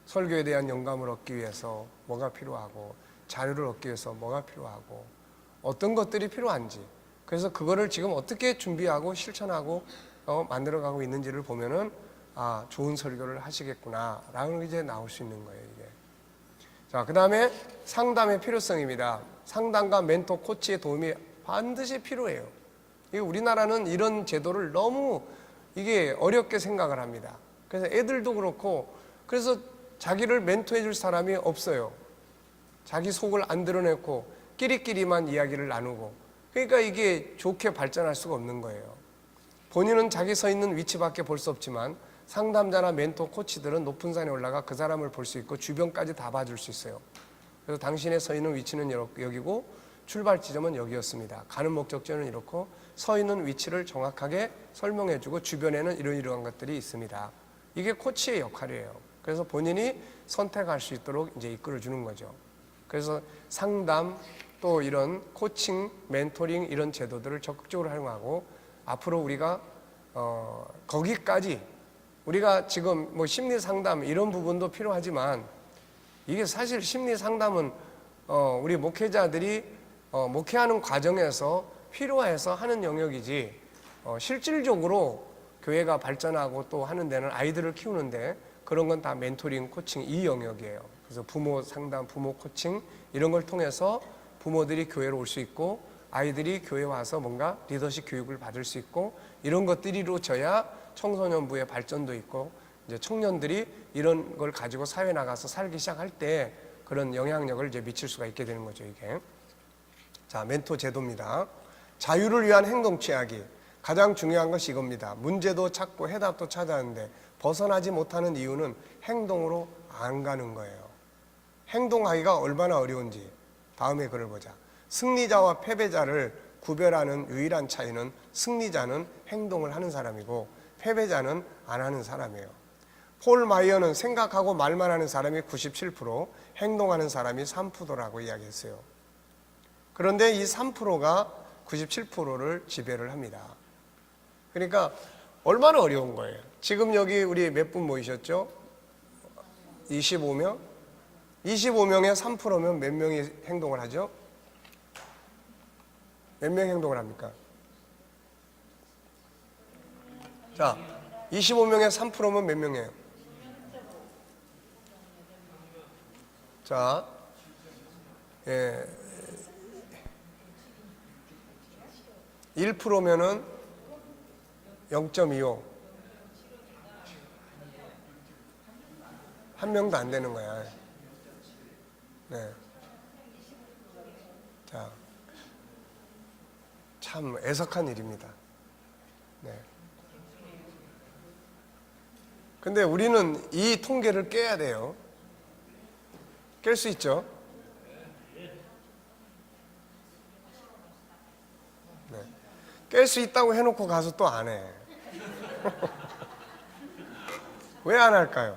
설교에 대한 영감을 얻기 위해서 뭐가 필요하고, 자료를 얻기 위해서 뭐가 필요하고, 어떤 것들이 필요한지, 그래서 그거를 지금 어떻게 준비하고 실천하고 만들어가고 있는지를 보면은 아, 좋은 설교를 하시겠구나 라는 게 이제 나올 수 있는 거예요, 이게. 자, 그 다음에 상담의 필요성입니다. 상담과 멘토, 코치의 도움이 반드시 필요해요. 이게 우리나라는 이런 제도를 너무 이게 어렵게 생각을 합니다. 그래서 애들도 그렇고, 그래서 자기를 멘토해 줄 사람이 없어요. 자기 속을 안 드러내고 끼리끼리만 이야기를 나누고, 그러니까 이게 좋게 발전할 수가 없는 거예요. 본인은 자기 서 있는 위치밖에 볼 수 없지만 상담자나 멘토, 코치들은 높은 산에 올라가 그 사람을 볼 수 있고 주변까지 다 봐줄 수 있어요. 그래서 당신의 서 있는 위치는 여기고 출발 지점은 여기였습니다. 가는 목적지는 이렇고 서 있는 위치를 정확하게 설명해주고 주변에는 이러이러한 것들이 있습니다. 이게 코치의 역할이에요. 그래서 본인이 선택할 수 있도록 이제 이끌어주는 거죠. 그래서 상담 또 이런 코칭, 멘토링 이런 제도들을 적극적으로 활용하고 앞으로 우리가 거기까지 우리가 지금 뭐 심리 상담 이런 부분도 필요하지만 이게 사실 심리 상담은 우리 목회자들이 목회하는 과정에서 필요해서 하는 영역이지 실질적으로 교회가 발전하고 또 하는 데는 아이들을 키우는데 그런 건 다 멘토링, 코칭 이 영역이에요. 그래서 부모 상담, 부모 코칭 이런 걸 통해서 부모들이 교회로 올 수 있고 아이들이 교회에 와서 뭔가 리더십 교육을 받을 수 있고 이런 것들이 이루어져야 청소년부의 발전도 있고 이제 청년들이 이런 걸 가지고 사회에 나가서 살기 시작할 때 그런 영향력을 이제 미칠 수가 있게 되는 거죠, 이게. 자, 멘토 제도입니다. 자유를 위한 행동 취하기. 가장 중요한 것이 이겁니다. 문제도 찾고 해답도 찾아하는데 벗어나지 못하는 이유는 행동으로 안 가는 거예요. 행동하기가 얼마나 어려운지 다음에 글을 보자. 승리자와 패배자를 구별하는 유일한 차이는 승리자는 행동을 하는 사람이고 패배자는 안 하는 사람이에요. 폴 마이어는 생각하고 말만 하는 사람이 97%, 행동하는 사람이 3%라고 이야기했어요. 그런데 이 3%가 97%를 지배를 합니다. 그러니까 얼마나 어려운 거예요. 지금 여기 우리 몇 분 모이셨죠? 25명? 25명에 3%면 몇 명이 행동을 하죠? 몇 명이 행동을 합니까? 자, 25명에 3%면 몇 명이에요? 자, 1%면은 0.25. 한 명도 안 되는 거야. 네. 자, 참 애석한 일입니다. 네. 근데 우리는 이 통계를 깨야 돼요. 깰 수 있죠? 네. 깰 수 있다고 해놓고 가서 또 안 해. 왜 안 할까요?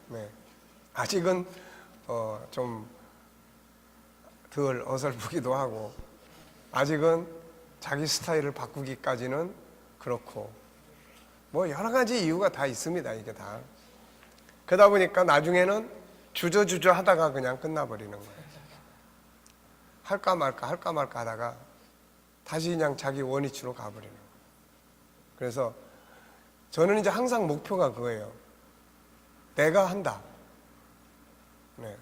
네. 아직은 좀 덜 어설프기도 하고 아직은 자기 스타일을 바꾸기까지는 그렇고 뭐 여러 가지 이유가 다 있습니다. 이게 다 그러다 보니까 나중에는 주저주저 하다가 그냥 끝나버리는 거예요. 할까 말까 하다가 다시 그냥 자기 원위치로 가버리는 거예요. 그래서 저는 이제 항상 목표가 그거예요. 내가 한다. 네.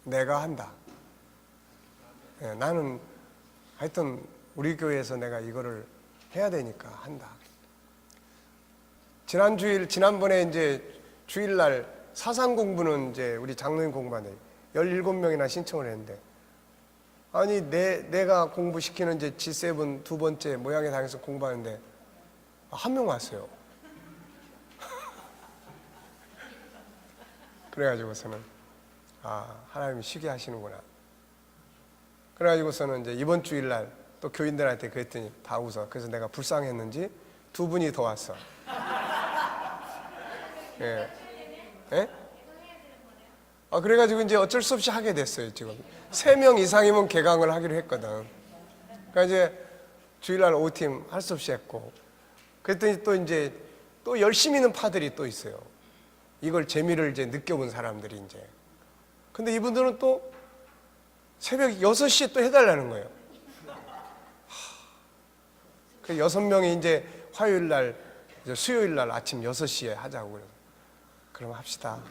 내가 한다. 네, 나는 하여튼 우리 교회에서 내가 이거를 해야 되니까 한다. 지난번에 이제 주일날 사상 공부는 이제 우리 장로님 공부하는데 17명이나 신청을 했는데 아니 내가 공부시키는 이제 G7 두 번째 모양의 당에서 공부하는데 한 명 왔어요. 그래가지고서는 하나님이 쉬게 하시는구나. 그래가지고서는 이제 이번 주일날 또 교인들한테 그랬더니 다 웃어. 그래서 내가 불쌍했는지 두 분이 더 왔어. 예. 예? 그래가지고 이제 어쩔 수 없이 하게 됐어요, 지금. 3명 이상이면 개강을 하기로 했거든. 그러니까 이제 주일날 OT팀 할 수 없이 했고. 그랬더니 또 이제 또 열심히 있는 파들이 또 있어요. 이걸 재미를 이제 느껴본 사람들이 이제. 근데 이분들은 또 새벽 6시에 또 해달라는 거예요. 그 6명이 이제 화요일 날, 이제 수요일 날 아침 6시에 하자고 그래서. 그럼 합시다.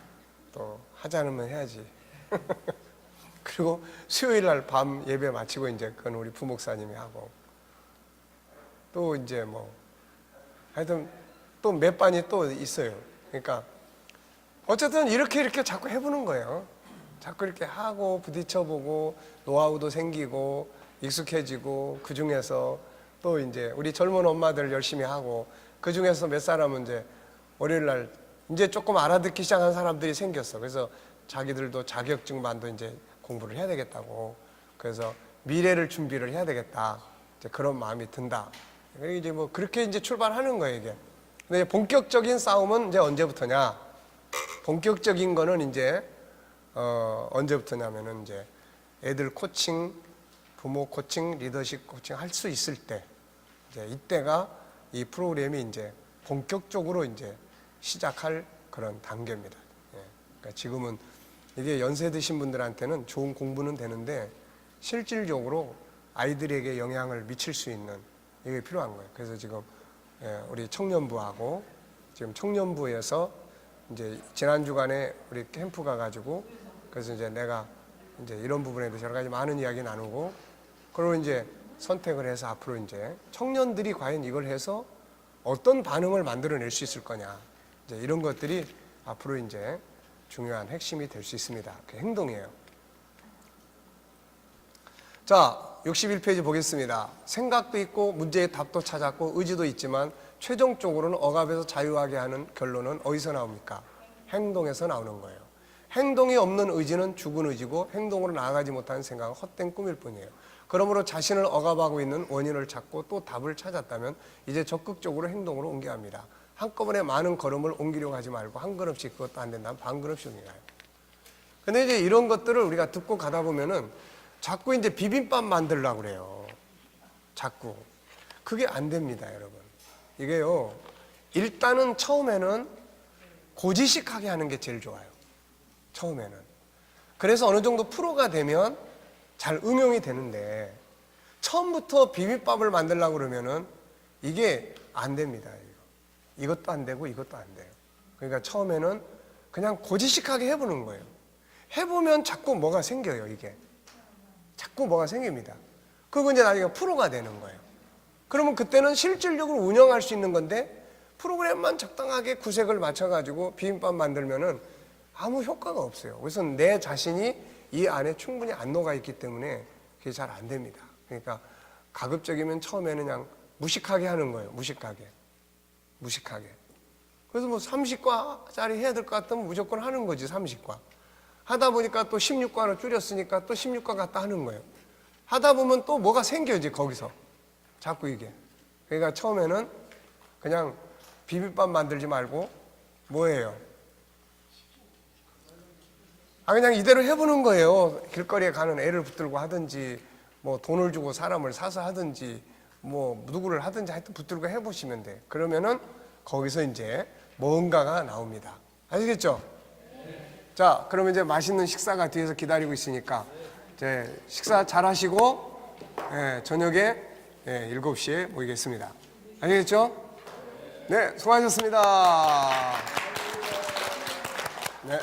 또 하지 않으면 해야지. 그리고 수요일 날 밤 예배 마치고 이제 그건 우리 부목사님이 하고. 또 이제 뭐 하여튼 또 몇 반이 또 있어요. 그러니까 어쨌든 이렇게 자꾸 해보는 거예요. 자꾸 이렇게 하고 부딪혀보고 노하우도 생기고 익숙해지고, 그 중에서 또 이제 우리 젊은 엄마들 열심히 하고, 그 중에서 몇 사람은 이제 월요일 날 이제 조금 알아듣기 시작한 사람들이 생겼어. 그래서 자기들도 자격증반도 이제 공부를 해야 되겠다고. 그래서 미래를 준비를 해야 되겠다. 이제 그런 마음이 든다. 이제 뭐 그렇게 이제 출발하는 거예요, 이게. 근데 본격적인 싸움은 이제 언제부터냐? 본격적인 거는 이제 언제부터냐면은 이제 애들 코칭, 부모 코칭, 리더십 코칭 할 수 있을 때, 이제 이때가 이 프로그램이 이제 본격적으로 이제 시작할 그런 단계입니다. 예. 그러니까 지금은 이게 연세 드신 분들한테는 좋은 공부는 되는데 실질적으로 아이들에게 영향을 미칠 수 있는 이게 필요한 거예요. 그래서 지금 우리 청년부하고 지금 청년부에서 이제 지난 주간에 우리 캠프 가가지고, 그래서 이제 내가 이제 이런 부분에 대해서 여러 가지 많은 이야기 나누고, 그리고 이제 선택을 해서 앞으로 이제 청년들이 과연 이걸 해서 어떤 반응을 만들어낼 수 있을 거냐, 이제 이런 것들이 앞으로 이제 중요한 핵심이 될 수 있습니다. 그 행동이에요. 자, 61페이지 보겠습니다. 생각도 있고 문제의 답도 찾았고 의지도 있지만 최종적으로는 억압에서 자유하게 하는 결론은 어디서 나옵니까? 행동에서 나오는 거예요. 행동이 없는 의지는 죽은 의지고 행동으로 나아가지 못하는 생각은 헛된 꿈일 뿐이에요. 그러므로 자신을 억압하고 있는 원인을 찾고 또 답을 찾았다면 이제 적극적으로 행동으로 옮겨야 합니다. 한꺼번에 많은 걸음을 옮기려고 하지 말고 한 걸음씩, 그것도 안 된다면 반 걸음씩 옮겨요. 근데 이제 이런 것들을 우리가 듣고 가다 보면은 자꾸 이제 비빔밥 만들려고 그래요. 자꾸. 그게 안 됩니다, 여러분. 이게요, 일단은 처음에는 고지식하게 하는 게 제일 좋아요. 처음에는. 그래서 어느 정도 프로가 되면 잘 응용이 되는데, 처음부터 비빔밥을 만들려고 그러면은 이게 안 됩니다. 이것도 안 되고 이것도 안 돼요. 그러니까 처음에는 그냥 고지식하게 해보는 거예요. 해보면 자꾸 뭐가 생겨요, 이게. 자꾸 뭐가 생깁니다. 그리고 이제 나중에 프로가 되는 거예요. 그러면 그때는 실질적으로 운영할 수 있는 건데, 프로그램만 적당하게 구색을 맞춰가지고 비빔밥 만들면은 아무 효과가 없어요. 그래서 내 자신이 이 안에 충분히 안 녹아 있기 때문에 그게 잘 안 됩니다. 그러니까 가급적이면 처음에는 그냥 무식하게 하는 거예요. 무식하게. 그래서 뭐 30과짜리 해야 될 것 같으면 무조건 하는 거지, 30과. 하다 보니까 또 16과로 줄였으니까 또 16과 갖다 하는 거예요. 하다 보면 또 뭐가 생겨지, 거기서. 자꾸 이게. 그러니까 처음에는 그냥 비빔밥 만들지 말고 뭐예요? 그냥 이대로 해보는 거예요. 길거리에 가는 애를 붙들고 하든지, 뭐 돈을 주고 사람을 사서 하든지, 뭐 누구를 하든지 하여튼 붙들고 해보시면 돼. 그러면은 거기서 이제 뭔가가 나옵니다. 아시겠죠? 자, 그러면 이제 맛있는 식사가 뒤에서 기다리고 있으니까 이제 식사 잘 하시고, 저녁에 7시에 모이겠습니다. 아시겠죠? 네, 수고하셨습니다. 네.